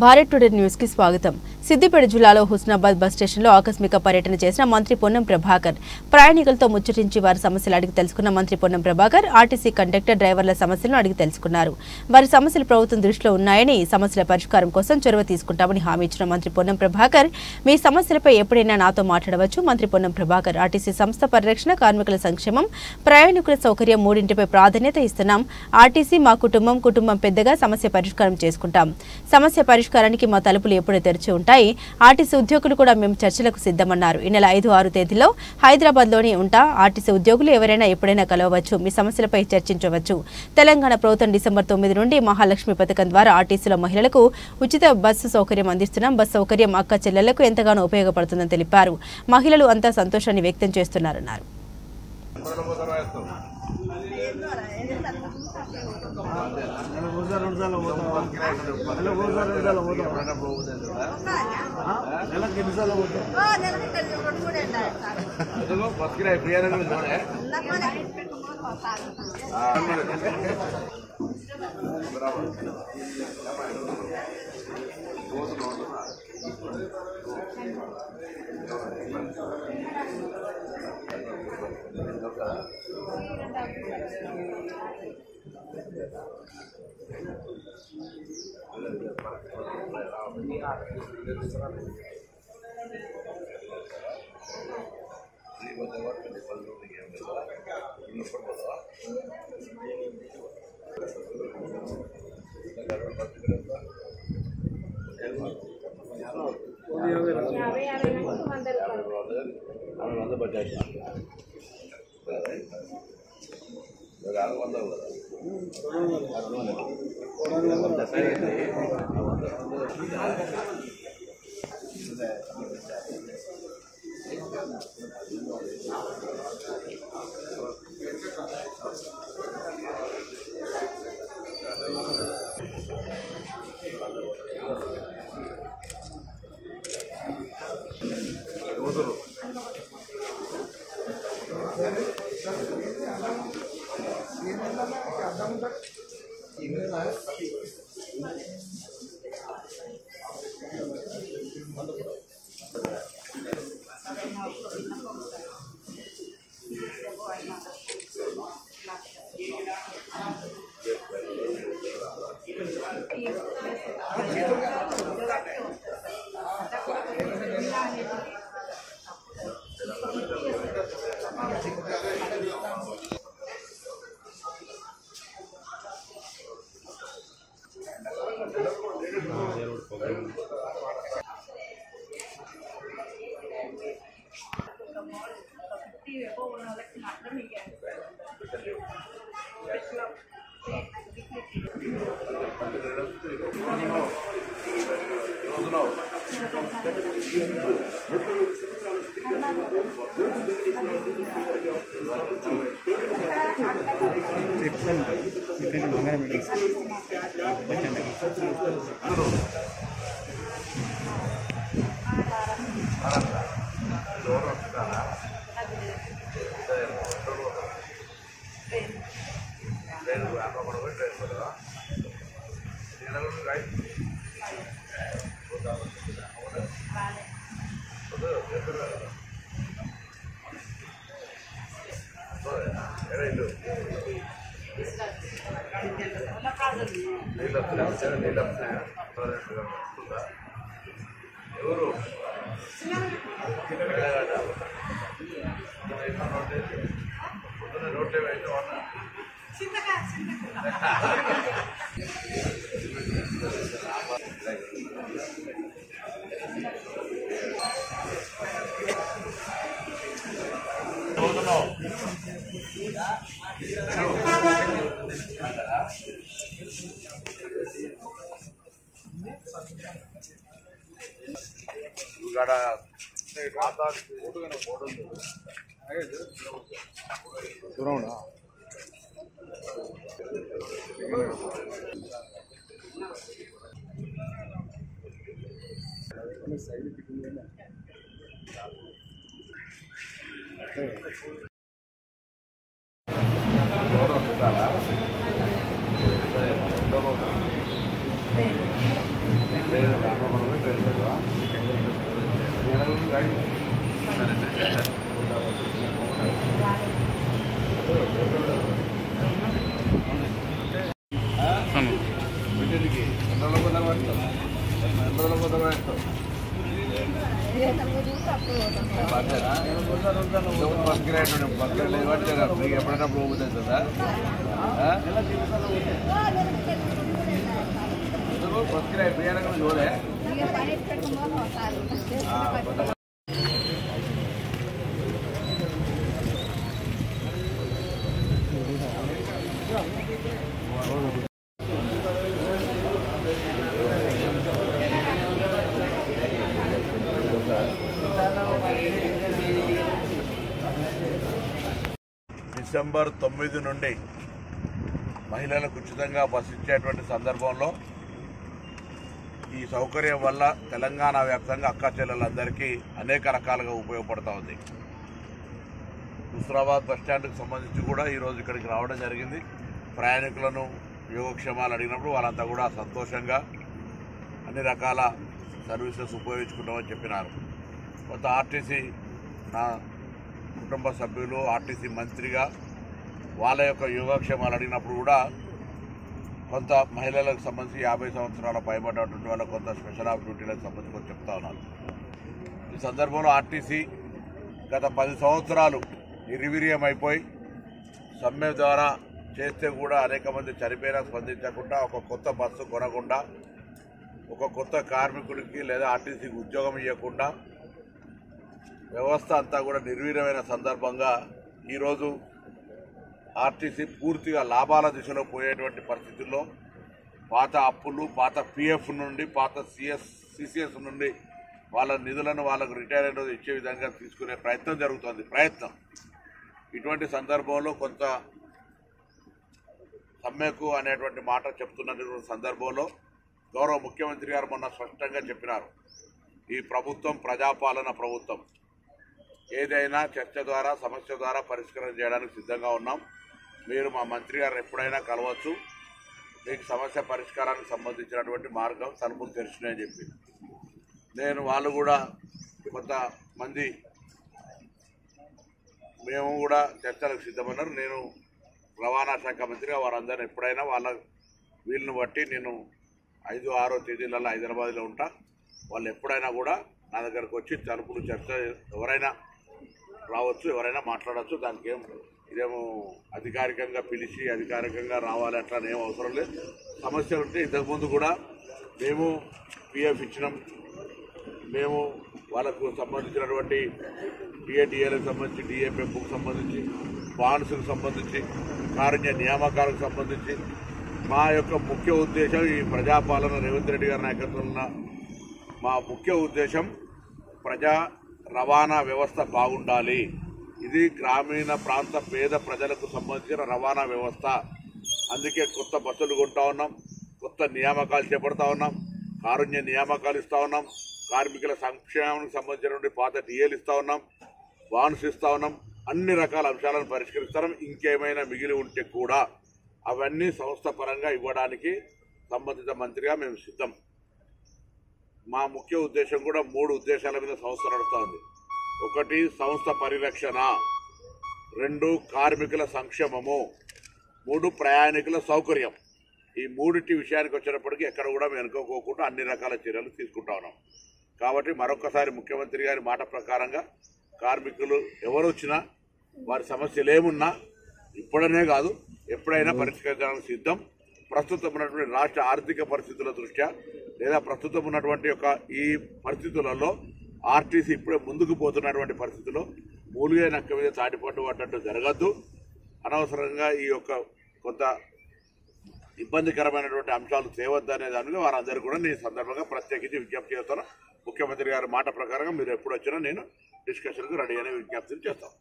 Bharat today news కి స్వాగతం. సిద్దిపేట జిల్లాలో హుస్నాబాద్ బస్ స్టేషన్లో ఆకస్మిక పర్యటన చేసిన మంత్రి పొన్నం ప్రభాకర్ ప్రయాణికులతో ముచ్చటించి వారి సమస్యలు అడిగి తెలుసుకున్న మంత్రి పొన్నం ప్రభాకర్ ఆర్టీసీ కండక్టర్ డ్రైవర్ల సమస్యలను అడిగి తెలుసుకున్నారు. వారి సమస్యలు ప్రభుత్వం దృష్టిలో ఉన్నాయని సమస్యల పరిష్కారం కోసం చొరవ తీసుకుంటామని హామీ ఇచ్చిన మంత్రి పొన్నం ప్రభాకర్ మీ సమస్యలపై ఎప్పుడైనా నాతో మాట్లాడవచ్చు. మంత్రి పొన్నం ప్రభాకర్ ఆర్టీసీ సంస్థ పరిరక్షణ, కార్మికుల సంక్షేమం, ప్రయాణికుల సౌకర్యం మూడింటిపై ప్రాధాన్యత ఇస్తున్నాం. ఆర్టీసీ మా కుటుంబం పెద్దగా సమస్య పరిష్కారం చేసుకుంటాం. సమస్య పరిష్కారానికి మా తలుపులు ఎప్పుడూ తెరిచి ఉంటాయి. ఆర్టీసీ ఉద్యోగులు కూడా మేము చర్చలకు సిద్ధమన్నారు. ఈ నెల 5-6 తేదీల్లో హైదరాబాద్లోని ఉంటా. ఆర్టీసీ ఉద్యోగులు ఎవరైనా ఎప్పుడైనా కలవవచ్చు, మీ సమస్యలపై చర్చించవచ్చు. తెలంగాణ ప్రభుత్వం డిసెంబర్ 9 నుండి మహాలక్ష్మి పథకం ద్వారా ఆర్టీసీలో మహిళలకు ఉచిత బస్సు సౌకర్యం అందిస్తున్నాం. బస్సు సౌకర్యం అక్క చెల్లెళ్లకు ఎంతగానో ఉపయోగపడుతుందని తెలిపారు. మహిళలు అంతా సంతోషాన్ని వ్యక్తం చేస్తున్నారన్నారు. ఎప్పుడైనా పోతుంది కదా బస్కిరాయి ప్రయాణం చూడే డిసెంబర్ 9 నుండి మహిళలకు ఉచితంగా బస్సు ఇచ్చేటువంటి సందర్భంలో ఈ సౌకర్యం వల్ల తెలంగాణ వ్యాప్తంగా అక్క చెల్లెలందరికీ అనేక రకాలుగా ఉపయోగపడుతూ ఉంది. హుస్నాబాద్ బస్టాండ్కి సంబంధించి కూడా ఈరోజు ఇక్కడికి రావడం జరిగింది. ప్రయాణికులను యోగక్షేమాలు అడిగినప్పుడు వాళ్ళంతా కూడా సంతోషంగా అన్ని రకాల సర్వీసెస్ ఉపయోగించుకుంటామని చెప్పినారు. కొంత ఆర్టీసీ నా కుటుంబ సభ్యులు ఆర్టీసీ మంత్రిగా వాళ్ళ యొక్క యోగక్షేమాలు అడిగినప్పుడు కూడా కొంత మహిళలకు సంబంధించి 50 సంవత్సరాల పైబడినటువంటి వాళ్ళకు కొంత స్పెషల్ ఆపర్చునిటీలకు సంబంధించి కొంచెం చెప్తా ఉన్నారు. ఈ సందర్భంలో ఆర్టీసీ గత 10 సంవత్సరాలు నిర్వీర్యం అయిపోయి సమ్మె ద్వారా చేస్తే కూడా అనేక మంది చనిపోయినా స్పందించకుండా ఒక కొత్త బస్సు కొనకుండా ఒక కొత్త కార్మికుడికి లేదా ఆర్టీసీకి ఉద్యోగం ఇవ్వకుండా వ్యవస్థ అంతా కూడా నిర్వీర్యమైన సందర్భంగా ఈరోజు ఆర్టీసీ పూర్తిగా లాభాల దిశలో పోయేటువంటి పరిస్థితుల్లో పాత అప్పులు పాత పిఎఫ్ నుండి పాత సిసిఎస్ నుండి వాళ్ళ నిధులను వాళ్ళకు రిటైర్ అయిన రోజు ఇచ్చే విధంగా తీసుకునే ప్రయత్నం జరుగుతుంది. ఇటువంటి సందర్భంలో కొంత సమ్మెకు అనేటువంటి మాట చెప్తున్నటువంటి సందర్భంలో గౌరవ ముఖ్యమంత్రి గారు మొన్న స్పష్టంగా చెప్పినారు, ఈ ప్రభుత్వం ప్రజాపాలన ప్రభుత్వం, ఏదైనా చర్చ ద్వారా సమస్య ద్వారా పరిష్కారం చేయడానికి సిద్ధంగా ఉన్నాం. మీరు మా మంత్రి గారు ఎప్పుడైనా కలవచ్చు, మీకు సమస్య పరిష్కారానికి సంబంధించినటువంటి మార్గం తలుపులు తెరిచినాయని చెప్పి వాళ్ళు కూడా కొంతమంది మేము కూడా చర్చలకు సిద్ధమన్నారు. నేను రవాణా శాఖ మంత్రిగా వారందరినీ ఎప్పుడైనా వాళ్ళ వీళ్ళని బట్టి నేను 5-6 తేదీలలో హైదరాబాద్లో ఉంటా. వాళ్ళు ఎప్పుడైనా కూడా నా దగ్గరకు వచ్చి తలుపులు చర్చ ఎవరైనా రావచ్చు, ఎవరైనా మాట్లాడవచ్చు. దానికి ఇదేమో అధికారికంగా పిలిచి అధికారికంగా రావాలి అట్లా ఏం అవసరం లేదు. సమస్య ఉంటే ఇంతకుముందు కూడా మేము పిఎఫ్ ఇచ్చినాం, మేము వాళ్ళకు సంబంధించినటువంటి టీఏడిఏలకు సంబంధించి డిఏపెంపుకు సంబంధించి బాండ్స్కు సంబంధించి కారుణ్య నియామకాలకు సంబంధించి మా యొక్క ముఖ్య ఉద్దేశం ఈ ప్రజాపాలన రేవంత్ రెడ్డి గారి నాయకత్వంలో మా ముఖ్య ఉద్దేశం ప్రజా రవాణా వ్యవస్థ బాగుండాలి. ఇది గ్రామీణ ప్రాంత పేద ప్రజలకు సంబంధించిన రవాణా వ్యవస్థ. అందుకే కొత్త బస్సులు కొంటా ఉన్నాం, కొత్త నియామకాలు చేపడతా ఉన్నాం, కారుణ్య నియామకాలు ఇస్తా ఉన్నాం, కార్మికుల సంక్షేమానికి సంబంధించినటువంటి పాత డిఏలు ఇస్తా ఉన్నాం, బాండ్స్ ఇస్తా ఉన్నాం. అన్ని రకాల అంశాలను పరిష్కరిస్తాం. ఇంకేమైనా మిగిలి ఉంటే కూడా అవన్నీ సంస్థ పరంగా ఇవ్వడానికి సంబంధిత మంత్రిగా మేము సిద్ధం. మా ముఖ్య ఉద్దేశం కూడా 3 ఉద్దేశాల మీద సంస్థ నడుస్తూ ఉంది. 1 సంస్థ పరిరక్షణ, 2 కార్మికుల సంక్షేమము, 3 ప్రయాణికుల సౌకర్యం. ఈ 3 విషయానికి వచ్చినప్పటికీ ఎక్కడ కూడా మేము అనుకోకుండా అన్ని రకాల చర్యలు తీసుకుంటా ఉన్నాం. కాబట్టి మరొకసారి ముఖ్యమంత్రి గారి మాట ప్రకారంగా కార్మికులు ఎవరు వచ్చినా వారి సమస్యలు ఏమున్నా ఇప్పుడనే కాదు ఎప్పుడైనా పరిష్కరించడానికి సిద్ధం. ప్రస్తుతం ఉన్నటువంటి రాష్ట్ర ఆర్థిక పరిస్థితుల దృష్ట్యా లేదా ప్రస్తుతం ఉన్నటువంటి ఈ పరిస్థితులలో ఆర్టీసీ ఇప్పుడే ముందుకు పోతున్నటువంటి పరిస్థితుల్లో మూలుగే నక్క మీద తాటిపట్టు పడ్డట్టు జరగద్దు. అనవసరంగా ఈ కొంత ఇబ్బందికరమైనటువంటి అంశాలు తేవద్దనే దానిలో వారందరూ కూడా నేను సందర్భంగా ప్రత్యేకించి విజ్ఞప్తి చేస్తాను. ముఖ్యమంత్రి గారి మాట ప్రకారంగా మీరు ఎప్పుడు వచ్చినా నేను డిస్కషన్కు రెడీ అనే విజ్ఞప్తిని చేస్తాను.